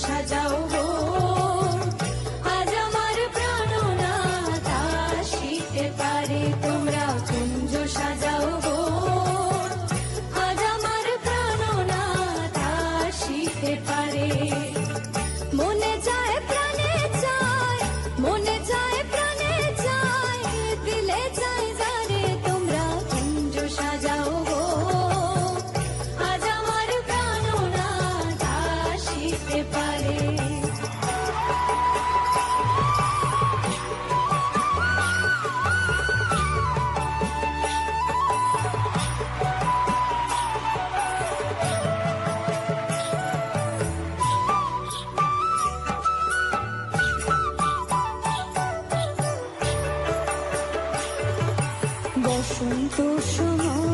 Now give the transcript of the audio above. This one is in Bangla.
সাজাও গো, আজ আমার প্রাণনাথ আসিতে পারে। তোমরা কুঞ্জ সাজাও গো, আজ আমার প্রাণনাথ আসিতে পারে। মনে চায় প্রাণে চায়, মনে চায় প্রাণে চায়, দিলে চায় যারে। তোমরা কুঞ্জ সাজাও গো, আজ আমার প্রাণনাথ আসিতে পারে। বসন্ত সময়